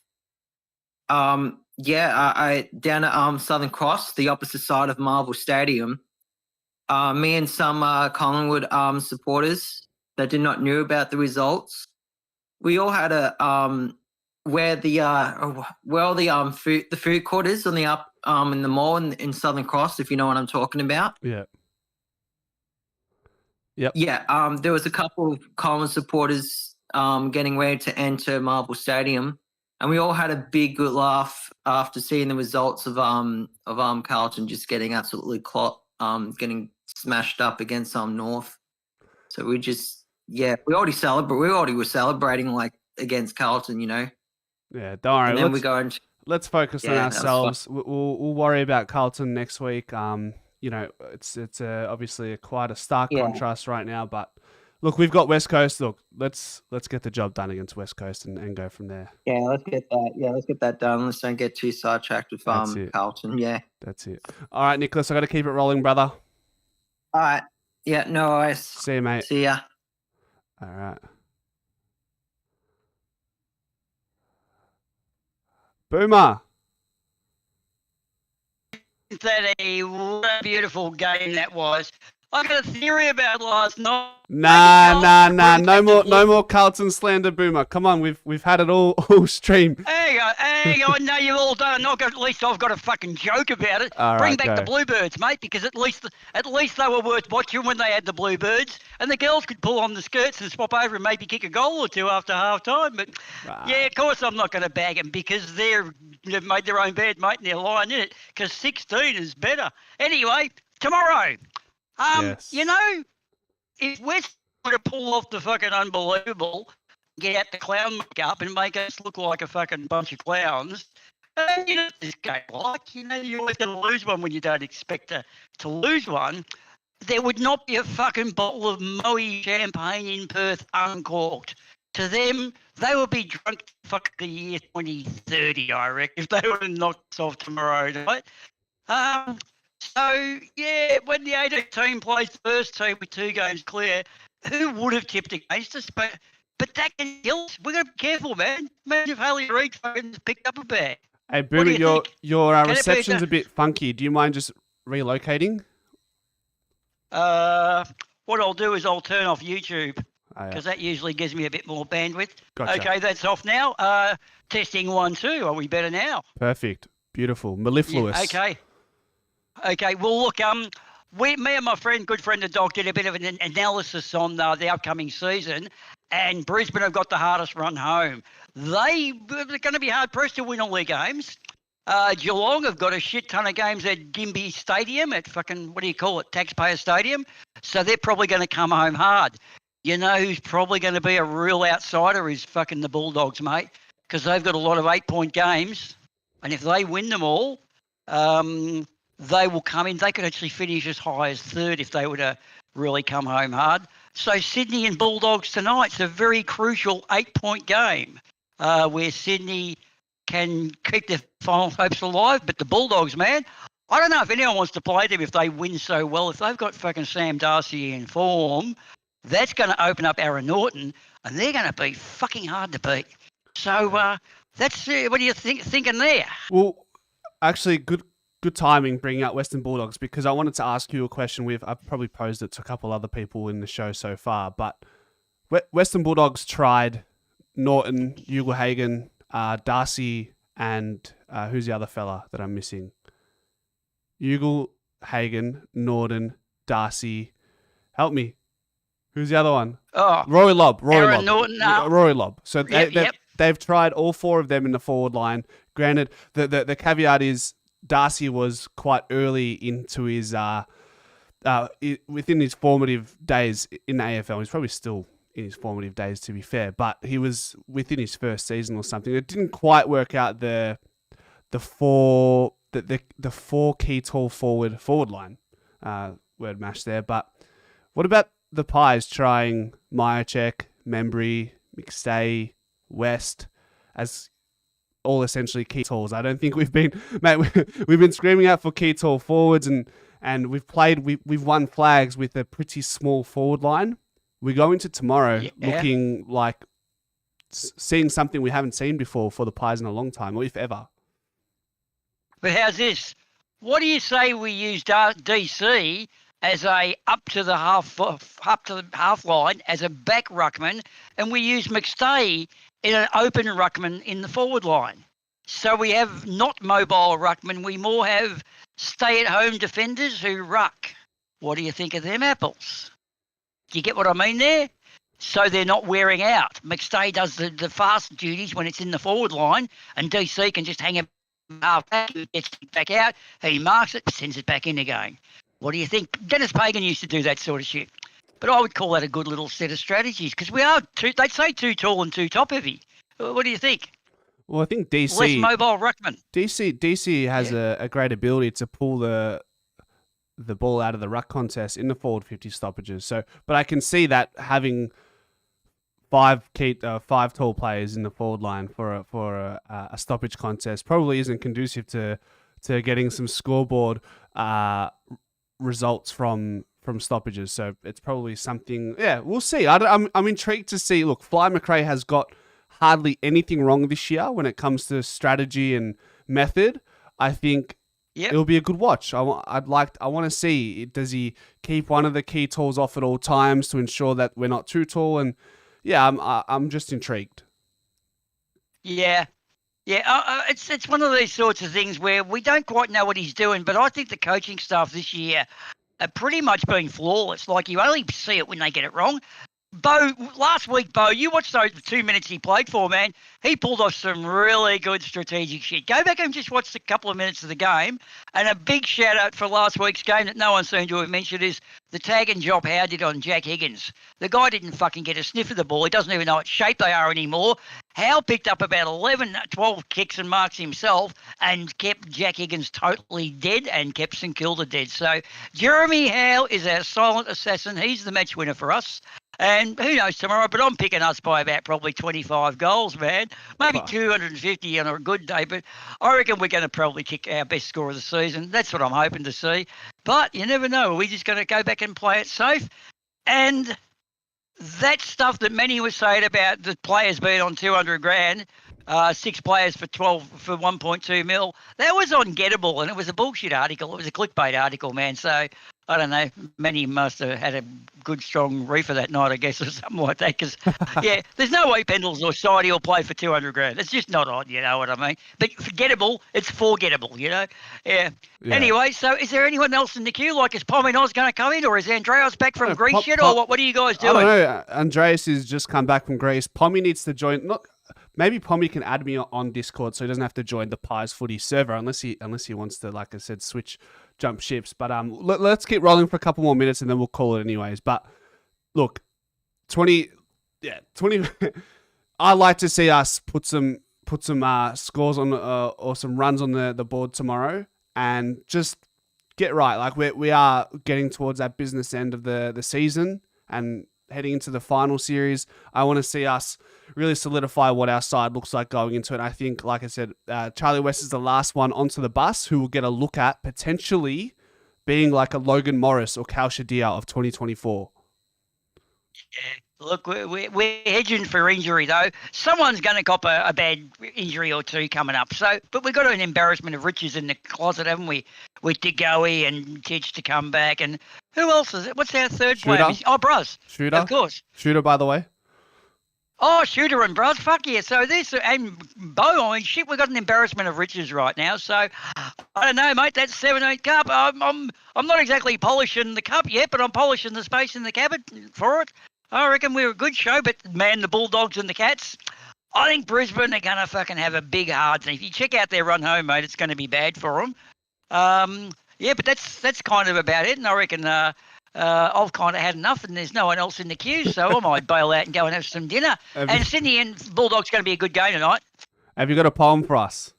I down at Southern Cross, the opposite side of Marvel Stadium, me and some Collingwood supporters that did not know about the results, we all had a where the food court is on the up in the mall in Southern Cross, if you know what I'm talking about. Yeah. Yep. Yeah. There was a couple of Collingwood supporters getting ready to enter Marvel Stadium, and we all had a big good laugh after seeing the results of Carlton just getting absolutely getting smashed up against North. So we already were celebrating like against Carlton, you know. Yeah, don't worry. And then let's focus on ourselves. We'll worry about Carlton next week. It's obviously quite a stark contrast right now, but look, we've got West Coast. Look, let's get the job done against West Coast and go from there. Yeah, let's get that. Yeah, let's get that done. Let's don't get too sidetracked with Carlton. Yeah, that's it. All right, Nicholas, I got to keep it rolling, brother. All right. Yeah, no worries. See you, mate. See ya. All right. Boomer. What a beautiful game that was. I got a theory about last night. Nah. No more Carlton slander, Boomer. Come on, we've had it all stream. Hang on. No, you've all done. At least I've got a fucking joke about it. All Bring right, back go. the Bluebirds, mate, because at least they were worth watching when they had the Bluebirds, and the girls could pull on the skirts and swap over and maybe kick a goal or two after half time. But yeah, of course I'm not going to bag them because they've made their own bed, mate, and they're lying in it. Because 16 is better. Anyway, tomorrow. Yes. You know, if West were to pull off the fucking unbelievable, get out the clown makeup and make us look like a fucking bunch of clowns, you know this game like, you know, you're always going to lose one when you don't expect to lose one. There would not be a fucking bottle of Moe champagne in Perth uncorked. To them, they would be drunk fuck the year 2030, I reckon, if they would have knocked us off tomorrow night. So, yeah, when the 18 team plays the first team with 2 games clear, who would have tipped against us? But that can kill us. We've got to be careful, man. Imagine if Haley Reid fucking picked up a bag. Hey, Boomer, your Can it be reception's a bit funky. Do you mind just relocating? What I'll do is I'll turn off YouTube Oh, yeah. because that usually gives me a bit more bandwidth. Gotcha. Okay, that's off now. Testing 1, 2. Are we better now? Perfect. Beautiful. Mellifluous. Yeah, okay. Well, look, me and my good friend the Doc, did a bit of an analysis on the upcoming season, and Brisbane have got the hardest run home. They're going to be hard pressed to win all their games. Geelong have got a shit ton of games at Gympie Stadium, at fucking, Taxpayer Stadium. So they're probably going to come home hard. You know who's probably going to be a real outsider is fucking the Bulldogs, mate, because they've got a lot of 8-point games, and if they win them all, they will come in. They could actually finish as high as 3rd if they were to really come home hard. So Sydney and Bulldogs tonight's a very crucial 8-point game where Sydney can keep their final hopes alive. But the Bulldogs, man, I don't know if anyone wants to play them if they win so well. If they've got fucking Sam Darcy in form, that's going to open up Aaron Norton, and they're going to be fucking hard to beat. So that's what are you thinking there? Well, actually, good timing bringing up Western Bulldogs, because I wanted to ask you a question. I've probably posed it to a couple other people in the show so far, but Western Bulldogs tried Norton, Ugle-Hagan, Darcy, and who's the other fella that I'm missing? Ugle-Hagan, Norton, Darcy. Help me. Who's the other one? Oh, Rory Lobb. Aaron Norton. Rory Lobb. So Yep. they've tried all 4 of them in the forward line. Granted, the caveat is Darcy was quite early into his within his formative days in the AFL. He's probably still in his formative days, to be fair, but he was within his first season or something. It didn't quite work out the 4 key tall forward line. Word mash there. But what about the Pies trying Myercheck, Membry, McStay, West as all essentially key talls? I don't think we've been screaming out for key tall forwards, and we've won flags with a pretty small forward line. We go into tomorrow looking like seeing something we haven't seen before for the Pies in a long time, or if ever. But how's this? What do you say we use DC as a up to the half line as a back ruckman, and we use McStay in an open ruckman in the forward line? So we have not mobile ruckman. We more have stay-at-home defenders who ruck. What do you think of them apples? Do you get what I mean there? So they're not wearing out. McStay does the fast duties when it's in the forward line, and DC can just hang it half back, gets it back out, he marks it, sends it back in again. What do you think? Dennis Pagan used to do that sort of shit. But I would call that a good little set of strategies, because we are they'd say too tall and too top heavy. What do you think? Well, I think DC... Less mobile ruckman. DC has a great ability to pull the ball out of the ruck contest in the forward 50 stoppages. So, but I can see that having 5 tall players in the forward line for a stoppage contest probably isn't conducive to getting some scoreboard results from stoppages. So it's probably something. Yeah, we'll see. I'm intrigued to see. Look, Fly McRae has got hardly anything wrong this year when it comes to strategy and method. I think it'll be a good watch. I want to see, does he keep one of the key tools off at all times to ensure that we're not too tall? And I'm just intrigued. Yeah. Yeah, it's one of these sorts of things where we don't quite know what he's doing, but I think the coaching staff this year are pretty much being flawless. Like, you only see it when they get it wrong. Last week, you watched those 2 minutes he played for, man. He pulled off some really good strategic shit. Go back and just watch a couple of minutes of the game. And a big shout out for last week's game that no one seemed to have mentioned is the tag and job Howe did on Jack Higgins. The guy didn't fucking get a sniff of the ball. He doesn't even know what shape they are anymore. Howe picked up about 11, 12 kicks and marks himself and kept Jack Higgins totally dead and kept St Kilda dead. So Jeremy Howe is our silent assassin. He's the match winner for us. And who knows tomorrow, but I'm picking us by about probably 25 goals, man. Maybe 250 on a good day, but I reckon we're going to probably kick our best score of the season. That's what I'm hoping to see. But you never know. We're just going to go back and play it safe. And that stuff that many were saying about the players being on 200 grand, 6 players for 1.2 mil, that was ungettable, and it was a bullshit article. It was a clickbait article, man. So I don't know. Many must have had a good, strong reefer that night, I guess, or something like that. Because, there's no way Pendles or Sidey will play for 200 grand. It's just not on, you know what I mean? But forgettable, it's forgettable, you know? Yeah. Anyway, so is there anyone else in the queue? Like, is Pominós going to come in, or is Andreas back from Greece yet, or what are you guys doing? I don't know. Andreas has just come back from Greece. Pommy needs to join. Look, maybe Pommy can add me on Discord so he doesn't have to join the Pies Footy server unless he wants to, like I said, jump ships. But let's keep rolling for a couple more minutes and then we'll call it anyways. But look, 20. I like to see us put some scores on or some runs on the board tomorrow and just get right. Like we are getting towards that business end of the season and heading into the final series. I want to see us really solidify what our side looks like going into it. I think, like I said, Charlie West is the last one onto the bus who will get a look at potentially being like a Logan Morris or Cal Shadia of 2024. Yeah, look, we're hedging for injury, though. Someone's going to cop a bad injury or two coming up. But we've got an embarrassment of riches in the closet, haven't we? With DeGoey and Titch to come back. And who else is it? What's our third player? Oh, Bruz. Shooter. Of course. Shooter, by the way. Oh, Shooter and Bruz. Fuck yeah. So this, and Bo, I mean, shit, we've got an embarrassment of riches right now. So, I don't know, mate, that 17 cup, I'm not exactly polishing the cup yet, but I'm polishing the space in the cabinet for it. I reckon we're a good show, but man, the Bulldogs and the Cats, I think Brisbane are going to fucking have a big hard thing. If you check out their run home, mate, it's going to be bad for them. But that's kind of about it. And I reckon I've kind of had enough and there's no one else in the queue, so I might bail out and go and have some dinner. And Sydney and Bulldogs going to be a good game tonight. Have you got a poem for us?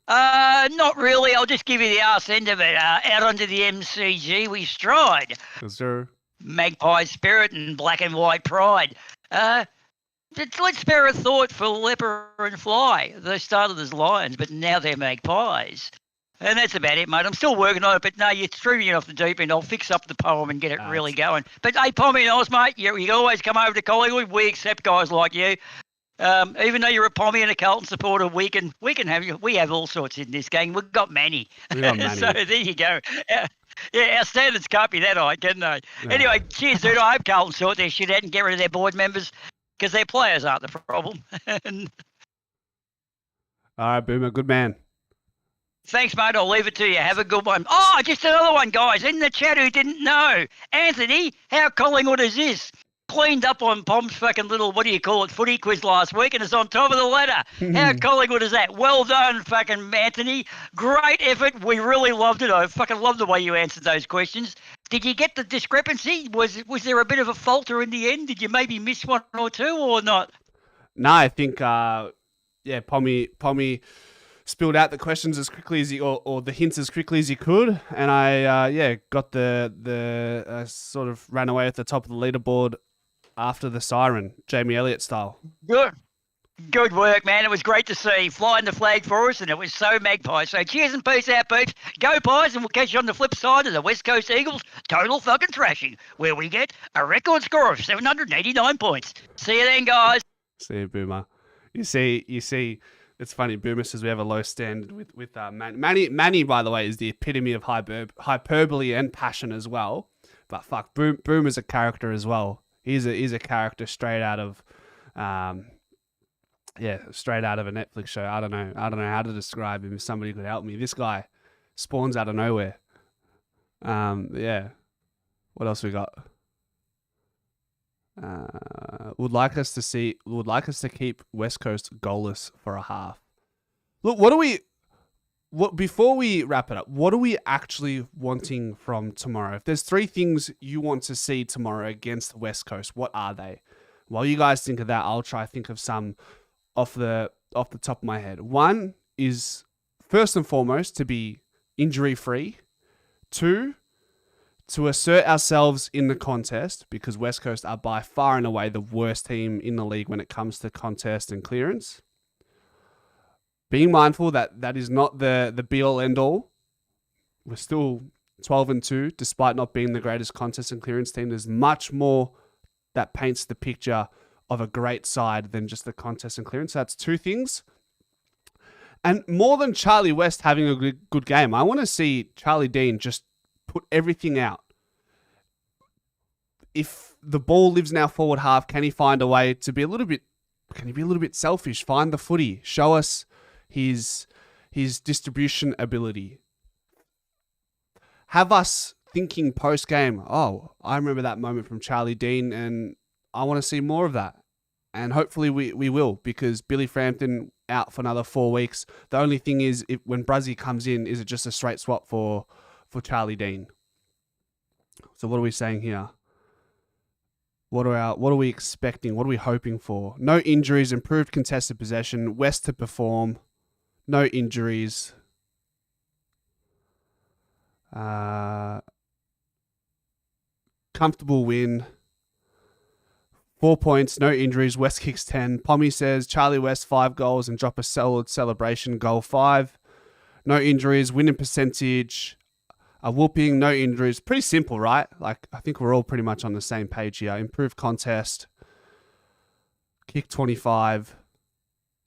Not really. I'll just give you the arse end of it. Out onto the MCG we stride. Yes, sir. Magpie spirit and black and white pride. Let's spare a thought for Leper and Fly. They started as lions, but now they're magpies. And that's about it, mate. I'm still working on it, but no, you threw me off the deep end. I'll fix up the poem and get it really going. But hey, Pominós, mate, you can always come over to Collingwood. We accept guys like you. Even though you're a Pommy and a Carlton supporter, we have all sorts in this gang. We've got Manny. So there you go. Yeah, our standards can't be that high, can they? No. Anyway, cheers, dude. I hope Carlton sort their shit out and get rid of their board members because their players aren't the problem. All right, Boomer. Good man. Thanks, mate. I'll leave it to you. Have a good one. Oh, just another one, guys. In the chat who didn't know. Anthony, how Collingwood is this? Cleaned up on Pom's fucking little, footy quiz last week and is on top of the ladder. How Collingwood is that? Well done, fucking Anthony. Great effort. We really loved it. I fucking love the way you answered those questions. Did you get the discrepancy? Was there a bit of a falter in the end? Did you maybe miss one or two or not? No, I think, Pommy spilled out the questions as quickly as or the hints as quickly as he could, and I got the sort of ran away at the top of the leaderboard after the siren, Jamie Elliott style. Good work, man. It was great to see flying the flag for us, and it was so magpie. So cheers and peace out, peeps. Go Pies, and we'll catch you on the flip side of the West Coast Eagles total fucking thrashing, where we get a record score of 789 points. See you then, guys. See you, Boomer. You see. It's funny. Boomer says we have a low standard with Manny, by the way, is the epitome of hyperbole and passion as well. But fuck, Boomer's a character as well. He's a character straight out of, straight out of a Netflix show. I don't know how to describe him. If somebody could help me, this guy spawns out of nowhere. Yeah. What else we got? Would like us to keep West Coast goalless for a half. Look, before we wrap it up, what are we actually wanting from tomorrow? If there's 3 things you want to see tomorrow against West Coast, what are they? While you guys think of that, I'll try to think of some off the top of my head. One is, first and foremost, to be injury free. 2, to assert ourselves in the contest, because West Coast are by far and away the worst team in the league when it comes to contest and clearance. Being mindful that is not the be-all, end-all. We're still 12-2, despite not being the greatest contest and clearance team. There's much more that paints the picture of a great side than just the contest and clearance. That's 2 things. And more than Charlie West having a good game, I want to see Charlie Dean just put everything out. If the ball lives in our forward half, can he find a way to be a little bit selfish? Find the footy. Show us his distribution ability. Have us thinking post-game, oh, I remember that moment from Charlie Dean and I want to see more of that. And hopefully we will, because Billy Frampton out for another 4 weeks. The only thing is, when Bruzzy comes in, is it just a straight swap for Charlie Dean? So what are we saying here? What are we expecting? What are we hoping for? No injuries, improved contested possession, West to perform, no injuries. Comfortable win. 4 points, no injuries. West kicks 10. Pommy says Charlie West 5 goals and drop a solid celebration. Goal 5. No injuries. Winning percentage. A whooping. No injuries. Pretty simple, right? Like, I think we're all pretty much on the same page here. Improved contest. Kick 25.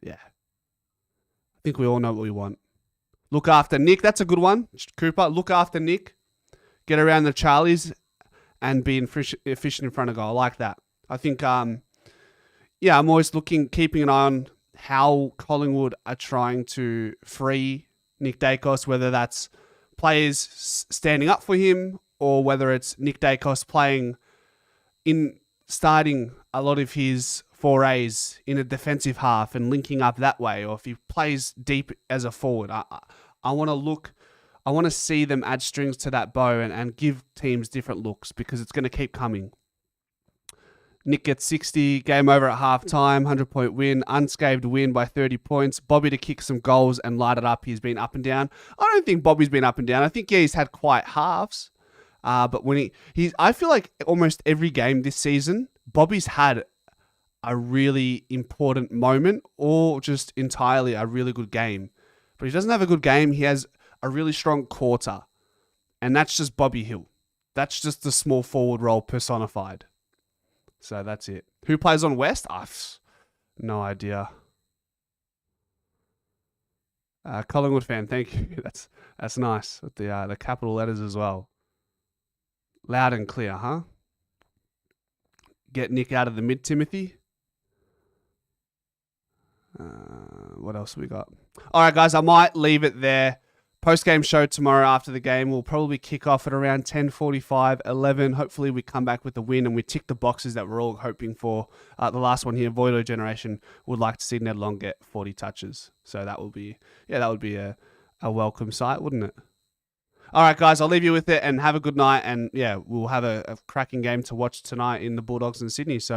Yeah. I think we all know what we want. Look after Nick. That's a good one. Cooper, look after Nick. Get around the Charlies and be efficient in front of goal. I like that. I think, I'm always keeping an eye on how Collingwood are trying to free Nick Dacos, whether that's players standing up for him or whether it's Nick Dacos starting a lot of his forays in a defensive half and linking up that way, or if he plays deep as a forward. I want to see them add strings to that bow and give teams different looks, because it's going to keep coming. Nick gets 60, game over at halftime, 100-point win, unscathed win by 30 points. Bobby to kick some goals and light it up. He's been up and down. I don't think Bobby's been up and down. I think, he's had quiet halves. But when I feel like almost every game this season, Bobby's had a really important moment or just entirely a really good game. But he doesn't have a good game. He has a really strong quarter. And that's just Bobby Hill. That's just the small forward role personified. So that's it. Who plays on West? No idea. Collingwood fan, thank you. That's nice with the capital letters as well. Loud and clear, huh? Get Nick out of the mid, Timothy. What else we got? All right, guys, I might leave it there. Post-game show tomorrow after the game. We'll probably kick off at around 10:45, 11. Hopefully we come back with a win and we tick the boxes that we're all hoping for. The last one here, Voido Generation would like to see Ned Long get 40 touches. So that would be a welcome sight, wouldn't it? All right, guys, I'll leave you with it and have a good night. And we'll have a cracking game to watch tonight in the Bulldogs in Sydney. So